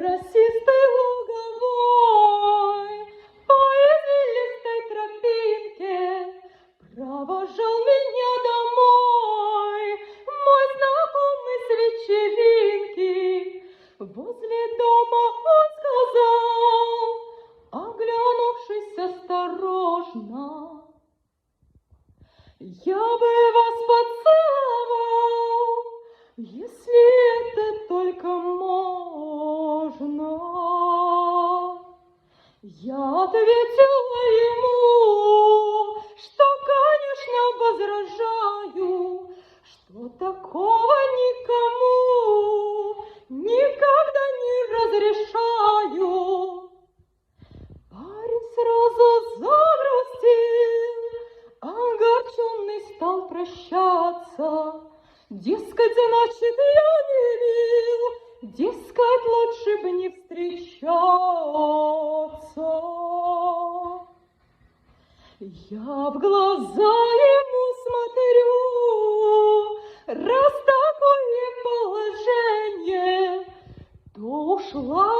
росистой луговой, по извилистой тропинке провожал меня домой мой знакомый с вечеринки. Возле дома он сказал, оглянувшись осторожно: я бы вас поцеловал, если это только можно. Я ответила ему, что, конечно, возражаю, что такого никому никогда не разрешаю. Парень сразу загрустил, огорченный стал прощаться. Дескать, значит, я не мил, дескать, лучше бы не встречаться. Я в глаза ему смотрю, раз такое положение, то ушла